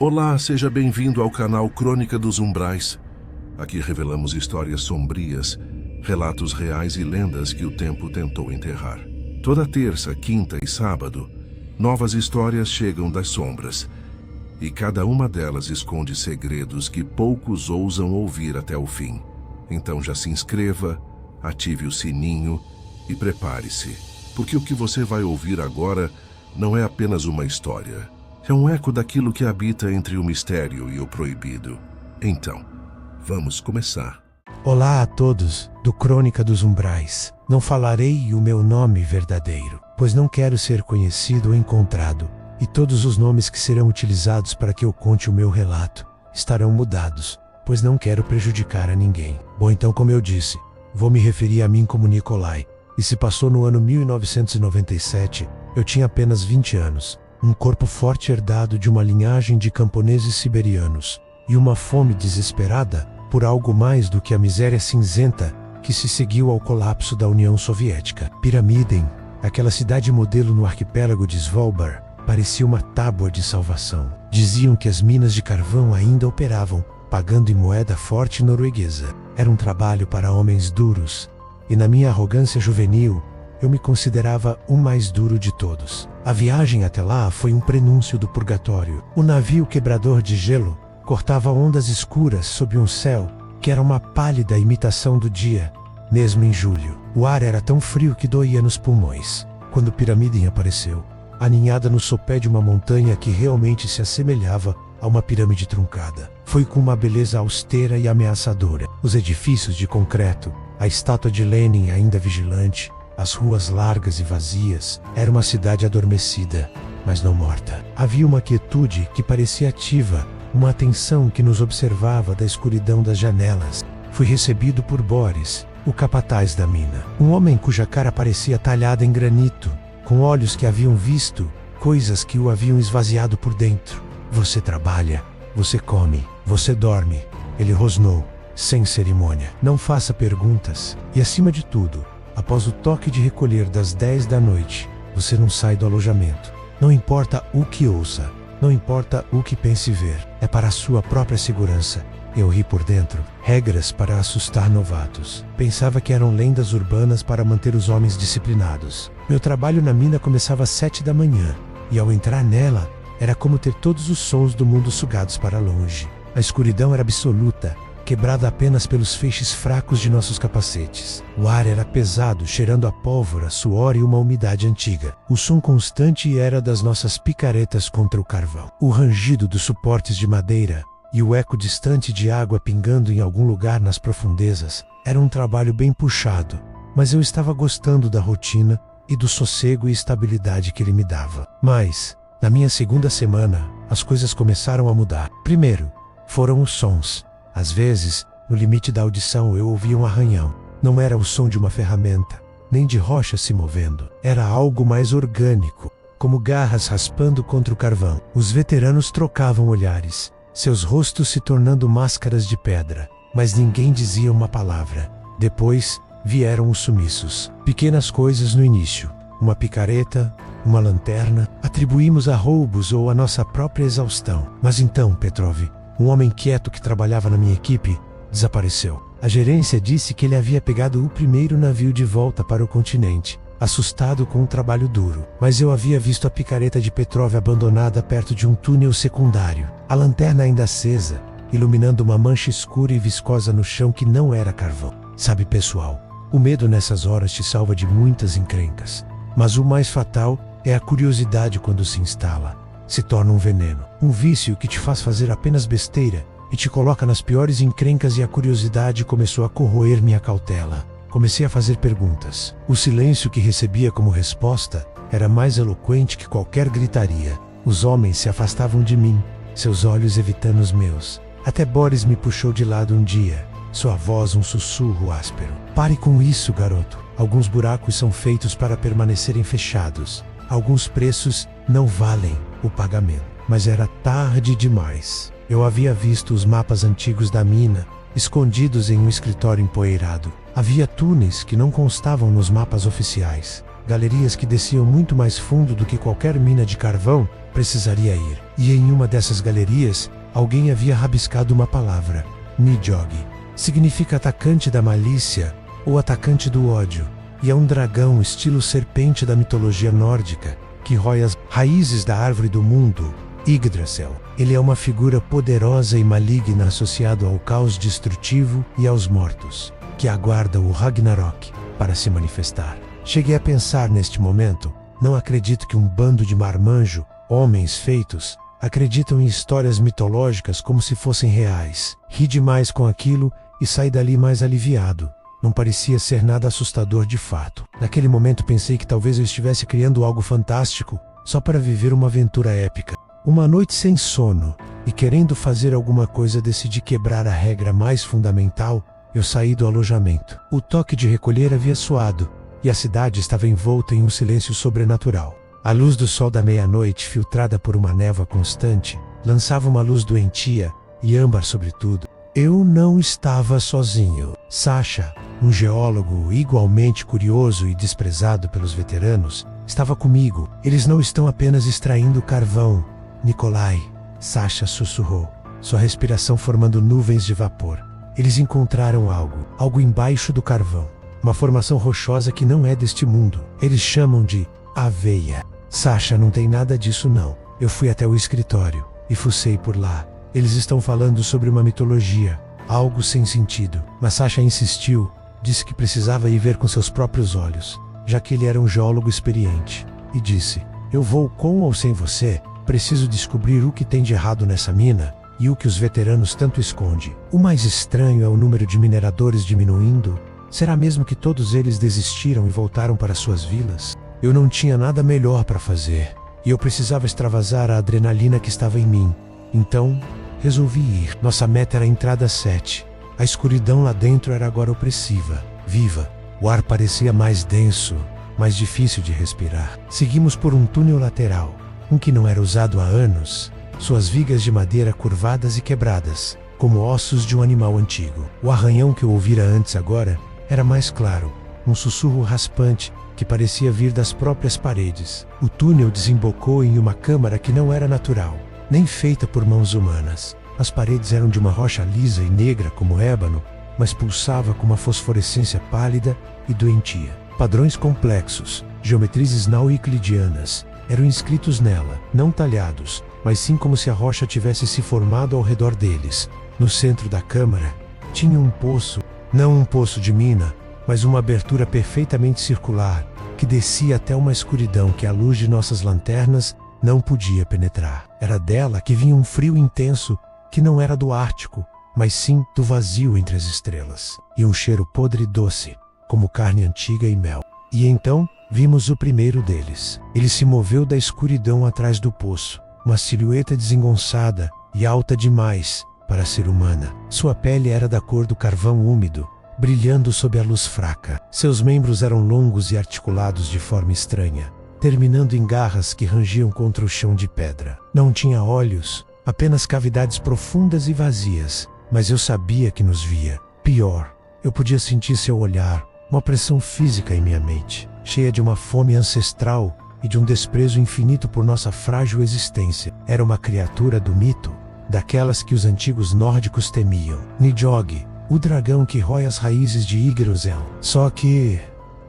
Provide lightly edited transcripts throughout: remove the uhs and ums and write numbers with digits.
Olá, seja bem-vindo ao canal Crônica dos Umbrais. Aqui revelamos histórias sombrias, relatos reais e lendas que o tempo tentou enterrar. Toda terça, quinta e sábado, novas histórias chegam das sombras. E cada uma delas esconde segredos que poucos ousam ouvir até o fim. Então já se inscreva, ative o sininho e prepare-se, porque o que você vai ouvir agora não é apenas uma história. É um eco daquilo que habita entre o mistério e o proibido. Então, vamos começar. Olá a todos, do Crônica dos Umbrais. Não falarei o meu nome verdadeiro, pois não quero ser conhecido ou encontrado, e todos os nomes que serão utilizados para que eu conte o meu relato estarão mudados, pois não quero prejudicar a ninguém. Bom, então, como eu disse, vou me referir a mim como Nikolai, e se passou no ano 1997, eu tinha apenas 20 anos, um corpo forte herdado de uma linhagem de camponeses siberianos, e uma fome desesperada por algo mais do que a miséria cinzenta que se seguiu ao colapso da União Soviética. Pyramiden, aquela cidade modelo no arquipélago de Svalbard, parecia uma tábua de salvação. Diziam que as minas de carvão ainda operavam, pagando em moeda forte norueguesa. Era um trabalho para homens duros, e na minha arrogância juvenil, eu me considerava o mais duro de todos. A viagem até lá foi um prenúncio do purgatório. O navio quebrador de gelo cortava ondas escuras sob um céu que era uma pálida imitação do dia, mesmo em julho. O ar era tão frio que doía nos pulmões. Quando Pyramiden apareceu, aninhada no sopé de uma montanha que realmente se assemelhava a uma pirâmide truncada. Foi com uma beleza austera e ameaçadora. Os edifícios de concreto, a estátua de Lenin ainda vigilante, as ruas largas e vazias. Era uma cidade adormecida, mas não morta. Havia uma quietude que parecia ativa, uma atenção que nos observava da escuridão das janelas. Fui recebido por Boris, o capataz da mina. Um homem cuja cara parecia talhada em granito, com olhos que haviam visto coisas que o haviam esvaziado por dentro. Você trabalha, você come, você dorme. Ele rosnou, sem cerimônia. Não faça perguntas. E acima de tudo, após o toque de recolher das 10 da noite, você não sai do alojamento. Não importa o que ouça, não importa o que pense ver, é para a sua própria segurança. Eu ri por dentro. Regras para assustar novatos. Pensava que eram lendas urbanas para manter os homens disciplinados. Meu trabalho na mina começava às 7 da manhã, e ao entrar nela, era como ter todos os sons do mundo sugados para longe. A escuridão era absoluta, quebrada apenas pelos feixes fracos de nossos capacetes. O ar era pesado, cheirando a pólvora, suor e uma umidade antiga. O som constante era das nossas picaretas contra o carvão. O rangido dos suportes de madeira e o eco distante de água pingando em algum lugar nas profundezas. Era um trabalho bem puxado, mas eu estava gostando da rotina e do sossego e estabilidade que ele me dava. Mas, na minha segunda semana, as coisas começaram a mudar. Primeiro, foram os sons. Às vezes, no limite da audição eu ouvia um arranhão. Não era o som de uma ferramenta, nem de rochas se movendo. Era algo mais orgânico, como garras raspando contra o carvão. Os veteranos trocavam olhares, seus rostos se tornando máscaras de pedra, mas ninguém dizia uma palavra. Depois, vieram os sumiços. Pequenas coisas no início, uma picareta, uma lanterna, atribuímos a roubos ou a nossa própria exaustão. Mas então, Petrov, um homem quieto que trabalhava na minha equipe, desapareceu. A gerência disse que ele havia pegado o primeiro navio de volta para o continente, assustado com um trabalho duro. Mas eu havia visto a picareta de Petrov abandonada perto de um túnel secundário, a lanterna ainda acesa, iluminando uma mancha escura e viscosa no chão que não era carvão. Sabe, pessoal, o medo nessas horas te salva de muitas encrencas, mas o mais fatal é a curiosidade quando se instala. Se torna um veneno, um vício que te faz fazer apenas besteira e te coloca nas piores encrencas, e a curiosidade começou a corroer minha cautela. Comecei a fazer perguntas. O silêncio que recebia como resposta era mais eloquente que qualquer gritaria. Os homens se afastavam de mim, seus olhos evitando os meus. Até Boris me puxou de lado um dia, sua voz um sussurro áspero. Pare com isso, garoto. Alguns buracos são feitos para permanecerem fechados. Alguns preços não valem o pagamento. Mas era tarde demais. Eu havia visto os mapas antigos da mina, escondidos em um escritório empoeirado. Havia túneis que não constavam nos mapas oficiais. galerias que desciam muito mais fundo do que qualquer mina de carvão precisaria ir. E em uma dessas galerias, alguém havia rabiscado uma palavra, Nidhogg. Significa atacante da malícia ou atacante do ódio, e é um dragão estilo serpente da mitologia nórdica, que rói as raízes da árvore do mundo, Yggdrasil. Ele é uma figura poderosa e maligna associado ao caos destrutivo e aos mortos, que aguarda o Ragnarok para se manifestar. Cheguei a pensar neste momento, não acredito que um bando de marmanjo, homens feitos, acreditam em histórias mitológicas como se fossem reais. Ri demais com aquilo e saí dali mais aliviado. Não parecia ser nada assustador de fato. Naquele momento pensei que talvez eu estivesse criando algo fantástico, só para viver uma aventura épica. Uma noite sem sono, e querendo fazer alguma coisa decidi quebrar a regra mais fundamental. Eu saí do alojamento. O toque de recolher havia soado, e a cidade estava envolta em um silêncio sobrenatural. A luz do sol da meia-noite, filtrada por uma névoa constante, lançava uma luz doentia e âmbar sobre tudo. Eu não estava sozinho. Sasha, um geólogo igualmente curioso e desprezado pelos veteranos, estava comigo. Eles não estão apenas extraindo carvão, Nikolai, Sasha sussurrou, sua respiração formando nuvens de vapor. Eles encontraram algo embaixo do carvão. Uma formação rochosa que não é deste mundo. Eles chamam de aveia. Sasha, não tem nada disso não. Eu fui até o escritório e fucei por lá. Eles estão falando sobre uma mitologia, algo sem sentido. Mas Sasha insistiu, disse que precisava ir ver com seus próprios olhos, já que ele era um geólogo experiente. E disse, eu vou com ou sem você, preciso descobrir o que tem de errado nessa mina e o que os veteranos tanto escondem. O mais estranho é o número de mineradores diminuindo. Será mesmo que todos eles desistiram e voltaram para suas vilas? Eu não tinha nada melhor para fazer, e eu precisava extravasar a adrenalina que estava em mim. Então, resolvi ir. Nossa meta era a entrada 7. A escuridão lá dentro era agora opressiva, viva. O ar parecia mais denso, mais difícil de respirar. Seguimos por um túnel lateral, um que não era usado há anos, suas vigas de madeira curvadas e quebradas, como ossos de um animal antigo. O arranhão que eu ouvira antes agora era mais claro, um sussurro raspante que parecia vir das próprias paredes. O túnel desembocou em uma câmara que não era natural, nem feita por mãos humanas. As paredes eram de uma rocha lisa e negra como ébano, mas pulsava com uma fosforescência pálida e doentia. Padrões complexos, geometrias snau-euclidianas, eram inscritos nela, não talhados, mas sim como se a rocha tivesse se formado ao redor deles. No centro da câmara, tinha um poço, não um poço de mina, mas uma abertura perfeitamente circular, que descia até uma escuridão que a luz de nossas lanternas não podia penetrar. Era dela que vinha um frio intenso, que não era do Ártico, mas sim do vazio entre as estrelas. E um cheiro podre e doce, como carne antiga e mel. E então, vimos o primeiro deles. Ele se moveu da escuridão atrás do poço, uma silhueta desengonçada e alta demais para ser humana. Sua pele era da cor do carvão úmido, brilhando sob a luz fraca. Seus membros eram longos e articulados de forma estranha, terminando em garras que rangiam contra o chão de pedra. Não tinha olhos, apenas cavidades profundas e vazias, mas eu sabia que nos via. Pior, eu podia sentir seu olhar, uma pressão física em minha mente, cheia de uma fome ancestral e de um desprezo infinito por nossa frágil existência. Era uma criatura do mito, daquelas que os antigos nórdicos temiam. Nidhogg, o dragão que rói as raízes de Yggdrasil. Só que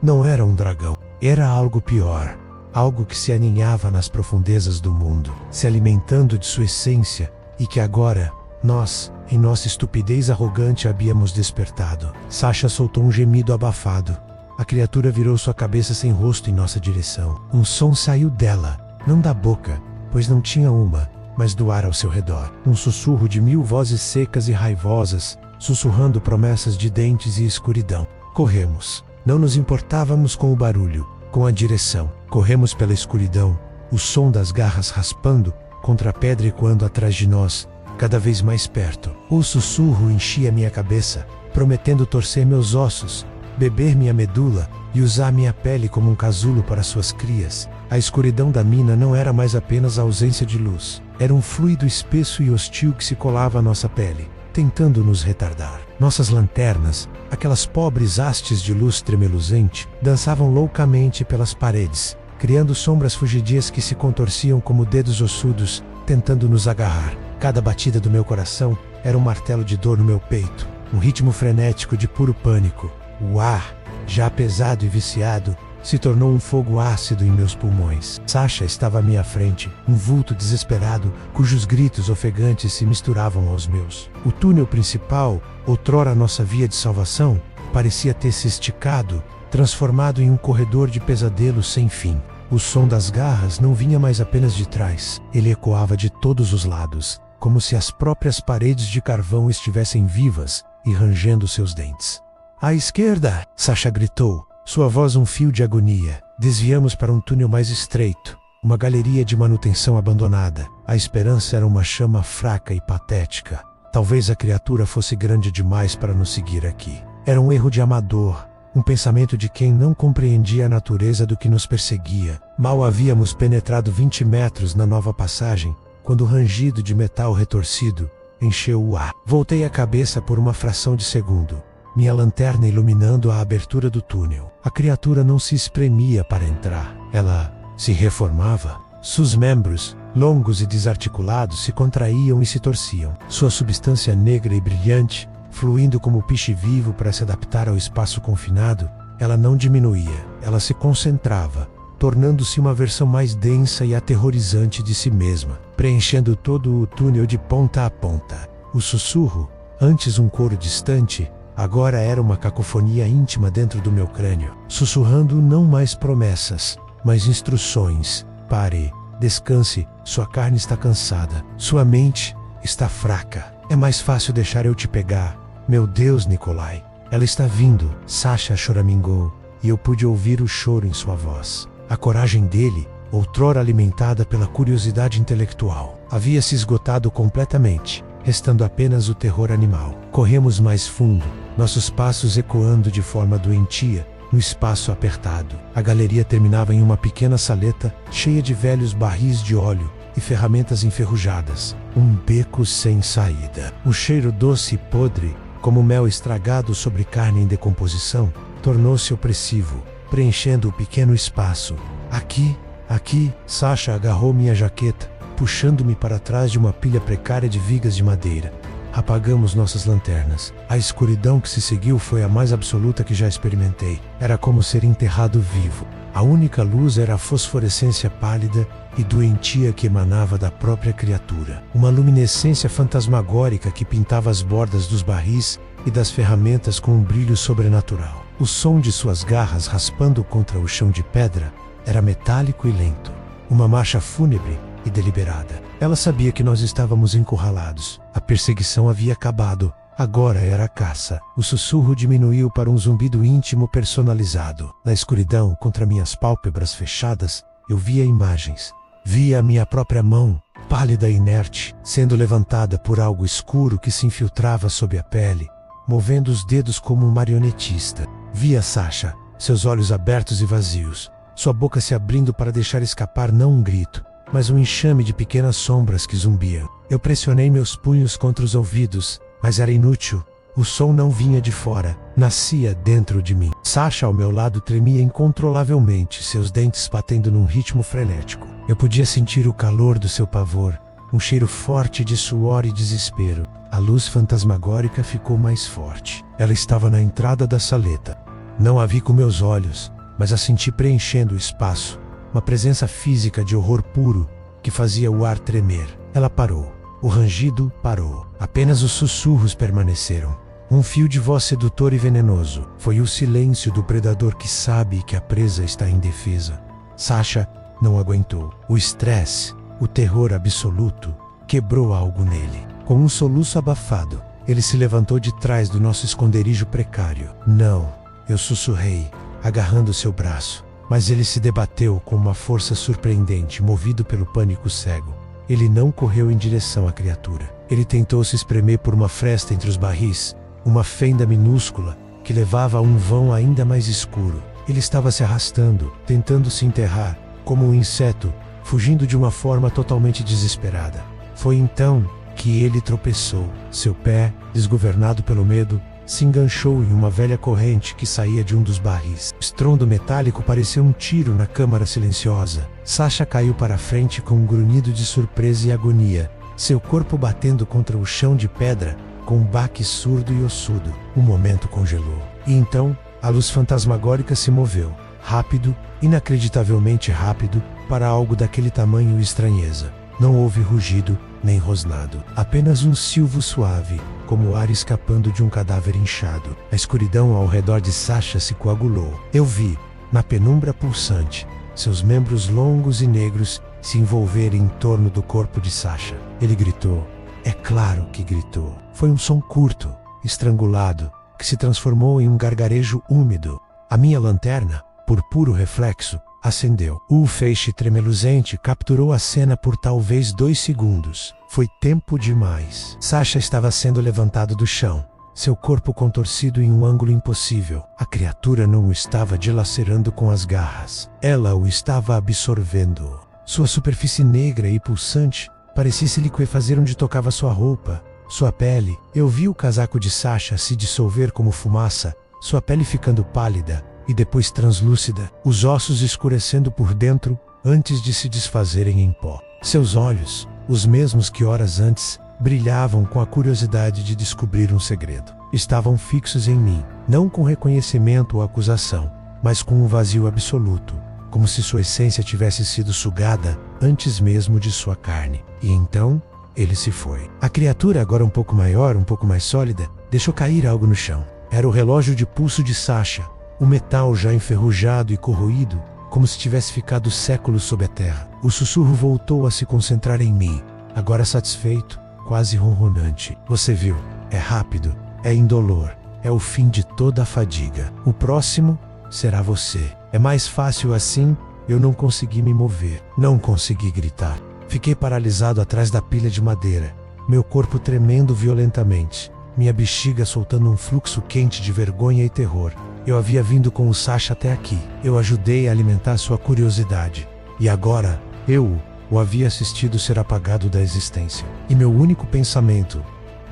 não era um dragão, era algo pior, algo que se aninhava nas profundezas do mundo, se alimentando de sua essência, e que agora, nós, em nossa estupidez arrogante, havíamos despertado. Sasha soltou um gemido abafado. A criatura virou sua cabeça sem rosto em nossa direção. Um som saiu dela, não da boca, pois não tinha uma, mas do ar ao seu redor. Um sussurro de 1000 vozes secas e raivosas, sussurrando promessas de dentes e escuridão. Corremos. Não nos importávamos com o barulho, com a direção. Corremos pela escuridão, o som das garras raspando contra a pedra ecoando atrás de nós, cada vez mais perto. O sussurro enchia minha cabeça, prometendo torcer meus ossos, beber minha medula e usar minha pele como um casulo para suas crias. A escuridão da mina não era mais apenas a ausência de luz. Era um fluido espesso e hostil que se colava à nossa pele, tentando nos retardar. Nossas lanternas, aquelas pobres hastes de luz tremeluzente, dançavam loucamente pelas paredes, criando sombras fugidias que se contorciam como dedos ossudos, tentando nos agarrar. Cada batida do meu coração era um martelo de dor no meu peito, um ritmo frenético de puro pânico. O ar, já pesado e viciado, se tornou um fogo ácido em meus pulmões. Sasha estava à minha frente, um vulto desesperado, cujos gritos ofegantes se misturavam aos meus. O túnel principal, outrora nossa via de salvação, parecia ter se esticado, transformado em um corredor de pesadelo sem fim. O som das garras não vinha mais apenas de trás, ele ecoava de todos os lados, como se as próprias paredes de carvão estivessem vivas e rangendo seus dentes. À esquerda! Sasha gritou, sua voz um fio de agonia. Desviamos para um túnel mais estreito, uma galeria de manutenção abandonada. A esperança era uma chama fraca e patética. Talvez a criatura fosse grande demais para nos seguir aqui. Era um erro de amador, um pensamento de quem não compreendia a natureza do que nos perseguia. Mal havíamos penetrado 20 metros na nova passagem, quando o rangido de metal retorcido encheu o ar. Voltei a cabeça por uma fração de segundo, minha lanterna iluminando a abertura do túnel. A criatura não se espremia para entrar. Ela se reformava. Seus membros, longos e desarticulados, se contraíam e se torciam. Sua substância negra e brilhante, fluindo como piche vivo para se adaptar ao espaço confinado, ela não diminuía. Ela se concentrava, tornando-se uma versão mais densa e aterrorizante de si mesma, preenchendo todo o túnel de ponta a ponta. O sussurro, antes um coro distante, agora era uma cacofonia íntima dentro do meu crânio, sussurrando não mais promessas, mas instruções. Pare, descanse, sua carne está cansada, sua mente está fraca. É mais fácil deixar eu te pegar. Meu Deus, Nikolai, ela está vindo. Sasha choramingou, e eu pude ouvir o choro em sua voz. A coragem dele, outrora alimentada pela curiosidade intelectual, havia se esgotado completamente, restando apenas o terror animal. Corremos mais fundo, nossos passos ecoando de forma doentia, no espaço apertado. A galeria terminava em uma pequena saleta, cheia de velhos barris de óleo e ferramentas enferrujadas. Um beco sem saída. O cheiro doce e podre, como mel estragado sobre carne em decomposição, tornou-se opressivo, preenchendo o pequeno espaço. Aqui, Sasha agarrou minha jaqueta, puxando-me para trás de uma pilha precária de vigas de madeira. Apagamos nossas lanternas. A escuridão que se seguiu foi a mais absoluta que já experimentei. Era como ser enterrado vivo. A única luz era a fosforescência pálida e doentia que emanava da própria criatura. Uma luminescência fantasmagórica que pintava as bordas dos barris e das ferramentas com um brilho sobrenatural. O som de suas garras raspando contra o chão de pedra era metálico e lento. Uma marcha fúnebre e deliberada. Ela sabia que nós estávamos encurralados. A perseguição havia acabado. Agora era a caça. O sussurro diminuiu para um zumbido íntimo personalizado. Na escuridão, contra minhas pálpebras fechadas, eu via imagens. Via a minha própria mão, pálida e inerte, sendo levantada por algo escuro que se infiltrava sob a pele, movendo os dedos como um marionetista. Via Sasha, seus olhos abertos e vazios, sua boca se abrindo para deixar escapar não um grito, mas um enxame de pequenas sombras que zumbiam. Eu pressionei meus punhos contra os ouvidos, mas era inútil. O som não vinha de fora, nascia dentro de mim. Sasha ao meu lado tremia incontrolavelmente, seus dentes batendo num ritmo frenético. Eu podia sentir o calor do seu pavor, um cheiro forte de suor e desespero. A luz fantasmagórica ficou mais forte. Ela estava na entrada da saleta. Não a vi com meus olhos, mas a senti preenchendo o espaço. Uma presença física de horror puro que fazia o ar tremer. Ela parou. O rangido parou. Apenas os sussurros permaneceram. Um fio de voz sedutor e venenoso. Foi o silêncio do predador que sabe que a presa está indefesa. Sasha não aguentou. O estresse, o terror absoluto, quebrou algo nele. Com um soluço abafado, ele se levantou de trás do nosso esconderijo precário. Não, eu sussurrei, agarrando seu braço. Mas ele se debateu com uma força surpreendente, movido pelo pânico cego. Ele não correu em direção à criatura. Ele tentou se espremer por uma fresta entre os barris, uma fenda minúscula que levava a um vão ainda mais escuro. Ele estava se arrastando, tentando se enterrar, como um inseto, fugindo de uma forma totalmente desesperada. Foi então que ele tropeçou. Seu pé, desgovernado pelo medo, se enganchou em uma velha corrente que saía de um dos barris. O estrondo metálico parecia um tiro na câmara silenciosa. Sasha caiu para a frente com um grunhido de surpresa e agonia, seu corpo batendo contra o chão de pedra com um baque surdo e ossudo. O momento congelou. E então, a luz fantasmagórica se moveu, rápido, inacreditavelmente rápido, para algo daquele tamanho e estranheza. Não houve rugido, nem rosnado. Apenas um silvo suave, como o ar escapando de um cadáver inchado. A escuridão ao redor de Sasha se coagulou. Eu vi, na penumbra pulsante, seus membros longos e negros se envolverem em torno do corpo de Sasha. Ele gritou. É claro que gritou. Foi um som curto, estrangulado, que se transformou em um gargarejo úmido. A minha lanterna, por puro reflexo, acendeu. O feixe tremeluzente capturou a cena por talvez 2 segundos. Foi tempo demais. Sasha estava sendo levantado do chão, seu corpo contorcido em um ângulo impossível. A criatura não o estava dilacerando com as garras. Ela o estava absorvendo. Sua superfície negra e pulsante parecia se liquefazer onde tocava sua roupa, sua pele. Eu vi o casaco de Sasha se dissolver como fumaça, sua pele ficando pálida e depois translúcida, os ossos escurecendo por dentro antes de se desfazerem em pó. Seus olhos, os mesmos que horas antes, brilhavam com a curiosidade de descobrir um segredo. Estavam fixos em mim, não com reconhecimento ou acusação, mas com um vazio absoluto, como se sua essência tivesse sido sugada antes mesmo de sua carne. E então, ele se foi. A criatura, agora um pouco maior, um pouco mais sólida, deixou cair algo no chão. Era o relógio de pulso de Sasha, o metal já enferrujado e corroído, como se tivesse ficado séculos sob a terra. O sussurro voltou a se concentrar em mim, agora satisfeito, quase ronronante. Você viu? É rápido, é indolor, é o fim de toda a fadiga. O próximo será você. É mais fácil assim. Eu não consegui me mover, não consegui gritar. Fiquei paralisado atrás da pilha de madeira, meu corpo tremendo violentamente, minha bexiga soltando um fluxo quente de vergonha e terror. Eu havia vindo com o Sasha até aqui. Eu ajudei a alimentar sua curiosidade. E agora, eu o havia assistido ser apagado da existência. E meu único pensamento,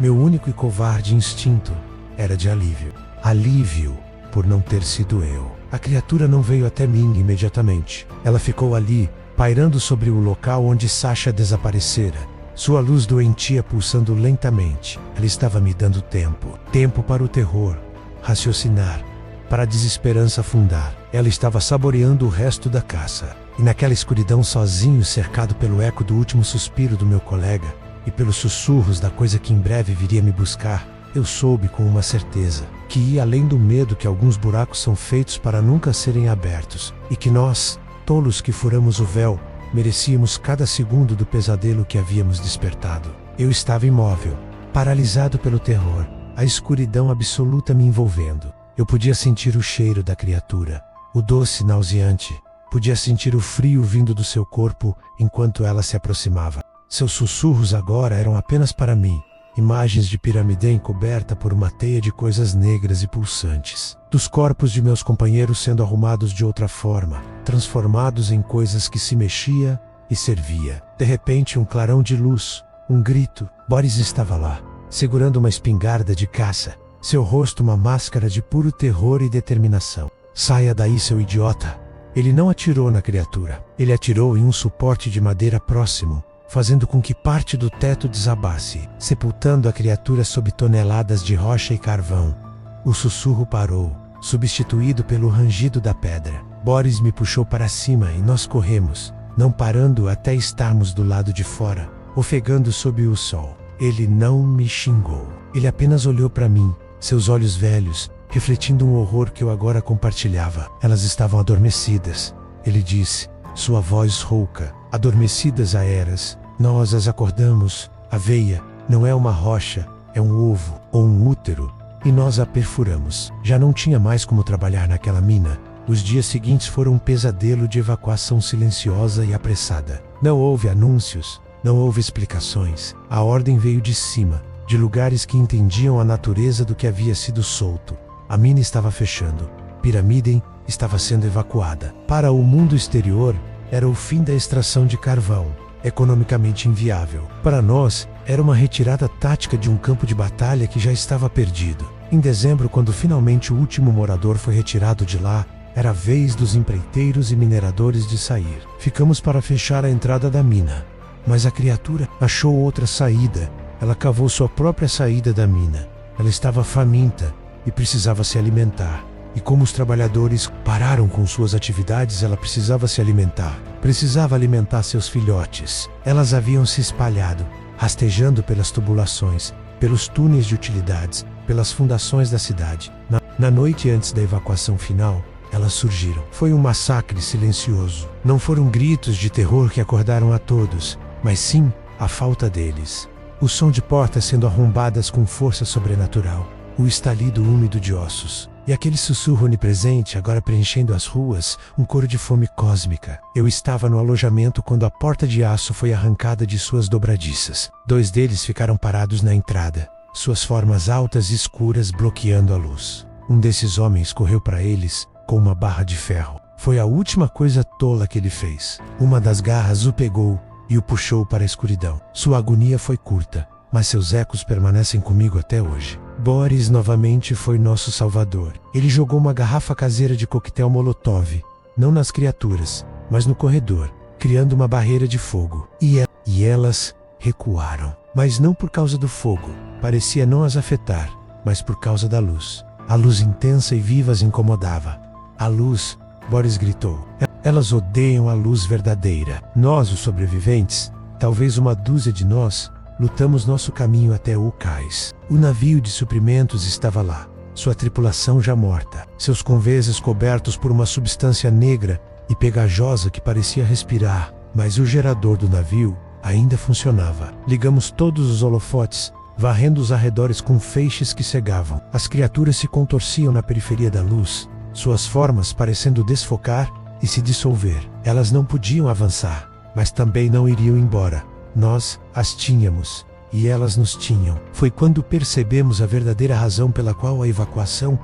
meu único e covarde instinto, era de alívio. Alívio por não ter sido eu. A criatura não veio até mim imediatamente. Ela ficou ali, pairando sobre o local onde Sasha desaparecera. Sua luz doentia pulsando lentamente. Ela estava me dando tempo. Tempo para o terror raciocinar, para a desesperança afundar. Ela estava saboreando o resto da caça. E naquela escuridão sozinho, cercado pelo eco do último suspiro do meu colega e pelos sussurros da coisa que em breve viria me buscar, eu soube com uma certeza que ia além do medo que alguns buracos são feitos para nunca serem abertos e que nós, tolos que furamos o véu, merecíamos cada segundo do pesadelo que havíamos despertado. Eu estava imóvel, paralisado pelo terror, a escuridão absoluta me envolvendo. Eu podia sentir o cheiro da criatura, o doce nauseante. Podia sentir o frio vindo do seu corpo enquanto ela se aproximava. Seus sussurros agora eram apenas para mim, imagens de pirâmide encoberta por uma teia de coisas negras e pulsantes. Dos corpos de meus companheiros sendo arrumados de outra forma, transformados em coisas que se mexia e servia. De repente, um clarão de luz, um grito. Boris estava lá, segurando uma espingarda de caça, seu rosto uma máscara de puro terror e determinação. Saia daí, seu idiota! Ele não atirou na criatura. Ele atirou em um suporte de madeira próximo, fazendo com que parte do teto desabasse, sepultando a criatura sob toneladas de rocha e carvão. O sussurro parou, substituído pelo rangido da pedra. Boris me puxou para cima e nós corremos, não parando até estarmos do lado de fora, ofegando sob o sol. Ele não me xingou. Ele apenas olhou para mim, seus olhos velhos, refletindo um horror que eu agora compartilhava. Elas estavam adormecidas, ele disse, sua voz rouca. Adormecidas a eras, nós as acordamos. A veia não é uma rocha, é um ovo ou um útero, e nós a perfuramos. Já não tinha mais como trabalhar naquela mina. Os dias seguintes foram um pesadelo de evacuação silenciosa e apressada. Não houve anúncios, não houve explicações. A ordem veio de cima, de lugares que entendiam a natureza do que havia sido solto. A mina estava fechando. Pirâmide estava sendo evacuada. Para o mundo exterior, era o fim da extração de carvão. economicamente inviável. Para nós, era uma retirada tática de um campo de batalha que já estava perdido. Em dezembro, quando finalmente o último morador foi retirado de lá, era a vez dos empreiteiros e mineradores de sair. Ficamos para fechar a entrada da mina. Mas a criatura achou outra saída. Ela cavou sua própria saída da mina. Ela estava faminta e precisava se alimentar. E como os trabalhadores pararam com suas atividades, ela precisava se alimentar. Precisava alimentar seus filhotes. Elas haviam se espalhado, rastejando pelas tubulações, pelos túneis de utilidades, pelas fundações da cidade. Na noite antes da evacuação final, elas surgiram. Foi um massacre silencioso. Não foram gritos de terror que acordaram a todos, mas sim a falta deles. O som de portas sendo arrombadas com força sobrenatural. O estalido úmido de ossos. E aquele sussurro onipresente agora preenchendo as ruas, um coro de fome cósmica. Eu estava no alojamento quando a porta de aço foi arrancada de suas dobradiças. 2 deles ficaram parados na entrada, suas formas altas e escuras bloqueando a luz. Um desses homens correu para eles com uma barra de ferro. Foi a última coisa tola que ele fez. Uma das garras o pegou e o puxou para a escuridão. Sua agonia foi curta, mas seus ecos permanecem comigo até hoje. Boris novamente foi nosso salvador. Ele jogou uma garrafa caseira de coquetel Molotov, não nas criaturas, mas no corredor, criando uma barreira de fogo. E elas recuaram. Mas não por causa do fogo, parecia não as afetar, mas por causa da luz. A luz intensa e viva as incomodava. A luz, Boris gritou. Elas odeiam a luz verdadeira. Nós, os sobreviventes, talvez uma dúzia de nós, lutamos nosso caminho até o cais. O navio de suprimentos estava lá, sua tripulação já morta, seus conveses cobertos por uma substância negra e pegajosa que parecia respirar, mas o gerador do navio ainda funcionava. Ligamos todos os holofotes, varrendo os arredores com feixes que cegavam. As criaturas se contorciam na periferia da luz, suas formas parecendo desfocar e se dissolver. Elas não podiam avançar, mas também não iriam embora. Nós as tínhamos, e elas nos tinham. Foi quando percebemos a verdadeira razão pela qual a evacuação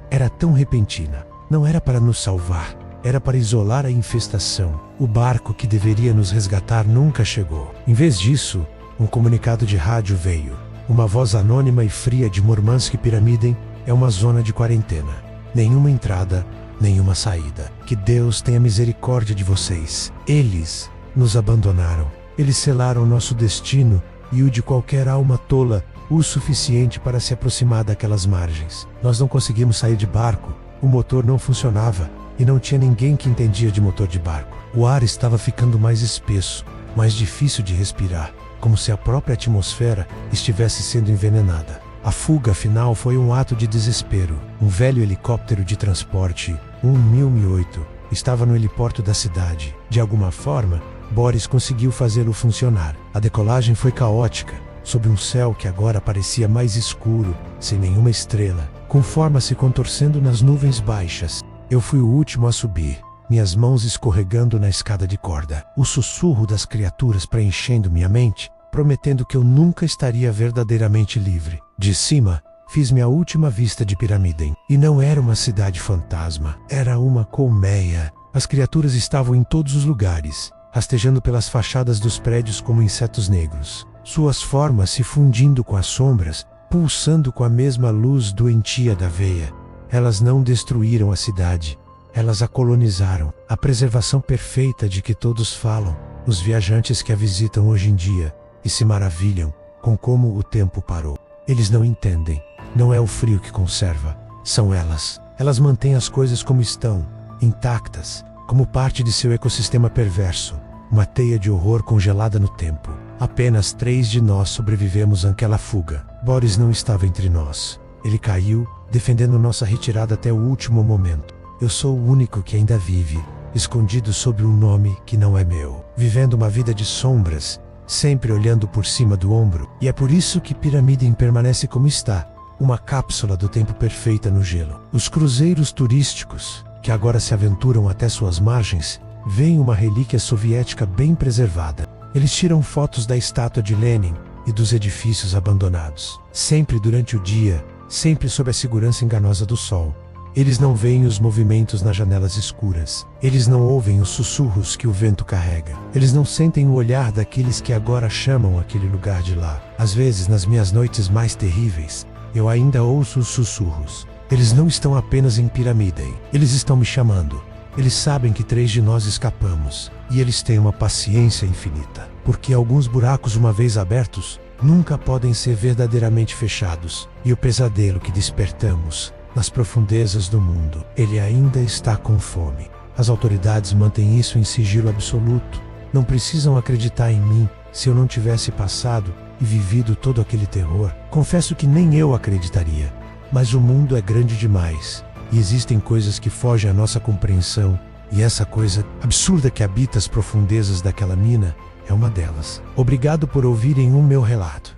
era tão repentina. Não era para nos salvar, era para isolar a infestação. O barco que deveria nos resgatar nunca chegou. Em vez disso, um comunicado de rádio veio. Uma voz anônima e fria de Murmansk Pyramiden é uma zona de quarentena. Nenhuma entrada, nenhuma saída. Que Deus tenha misericórdia de vocês. Eles nos abandonaram. Eles selaram nosso destino e o de qualquer alma tola o suficiente para se aproximar daquelas margens. Nós não conseguimos sair de barco, o motor não funcionava e não tinha ninguém que entendia de motor de barco. O ar estava ficando mais espesso, mais difícil de respirar, como se a própria atmosfera estivesse sendo envenenada. A fuga final foi um ato de desespero. Um velho helicóptero de transporte, um Mi-8, estava no heliporto da cidade. De alguma forma, Boris conseguiu fazê-lo funcionar. A decolagem foi caótica, sob um céu que agora parecia mais escuro, sem nenhuma estrela, com formas se contorcendo nas nuvens baixas. Eu fui o último a subir, minhas mãos escorregando na escada de corda. O sussurro das criaturas preenchendo minha mente, prometendo que eu nunca estaria verdadeiramente livre. De cima, fiz minha última vista de Pyramiden. E não era uma cidade fantasma, era uma colmeia. As criaturas estavam em todos os lugares, rastejando pelas fachadas dos prédios como insetos negros. Suas formas se fundindo com as sombras, pulsando com a mesma luz doentia da veia. Elas não destruíram a cidade, elas a colonizaram. A preservação perfeita de que todos falam, os viajantes que a visitam hoje em dia, e se maravilham com como o tempo parou. Eles não entendem, não é o frio que conserva, são elas. Elas mantêm as coisas como estão, intactas, como parte de seu ecossistema perverso, uma teia de horror congelada no tempo. Apenas 3 de nós sobrevivemos àquela fuga. Boris não estava entre nós. Ele caiu, defendendo nossa retirada até o último momento. Eu sou o único que ainda vive, escondido sob um nome que não é meu, vivendo uma vida de sombras, sempre olhando por cima do ombro. E é por isso que Pyramiden permanece como está, uma cápsula do tempo perfeita no gelo. Os cruzeiros turísticos, que agora se aventuram até suas margens, veem uma relíquia soviética bem preservada. Eles tiram fotos da estátua de Lenin e dos edifícios abandonados. Sempre durante o dia, sempre sob a segurança enganosa do sol. Eles não veem os movimentos nas janelas escuras. Eles não ouvem os sussurros que o vento carrega. Eles não sentem o olhar daqueles que agora chamam aquele lugar de lá. Às vezes, nas minhas noites mais terríveis, eu ainda ouço os sussurros. Eles não estão apenas em Pyramiden. Eles estão me chamando. Eles sabem que 3 de nós escapamos. E eles têm uma paciência infinita. Porque alguns buracos, uma vez abertos, nunca podem ser verdadeiramente fechados. E o pesadelo que despertamos nas profundezas do mundo, ele ainda está com fome. As autoridades mantêm isso em sigilo absoluto. Não precisam acreditar em mim. Se eu não tivesse passado e vivido todo aquele terror, confesso que nem eu acreditaria. Mas o mundo é grande demais. E existem coisas que fogem à nossa compreensão. E essa coisa absurda que habita as profundezas daquela mina é uma delas. Obrigado por ouvirem o meu relato.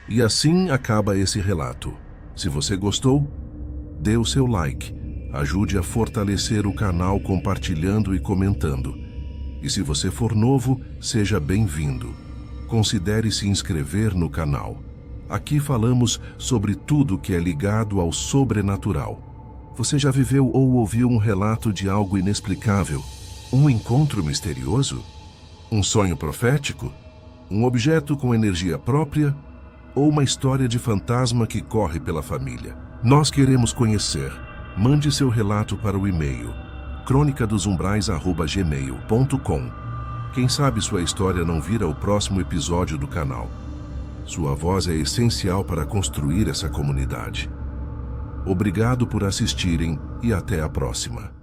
E assim acaba esse relato. Se você gostou, dê o seu like. Ajude a fortalecer o canal compartilhando e comentando. E se você for novo, seja bem-vindo. Considere se inscrever no canal. Aqui falamos sobre tudo que é ligado ao sobrenatural. Você já viveu ou ouviu um relato de algo inexplicável? Um encontro misterioso? Um sonho profético? Um objeto com energia própria? Ou uma história de fantasma que corre pela família? Nós queremos conhecer. Mande seu relato para o e-mail cronicadosumbraes@gmail.com. Quem sabe sua história não vira o próximo episódio do canal. Sua voz é essencial para construir essa comunidade. Obrigado por assistirem e até a próxima.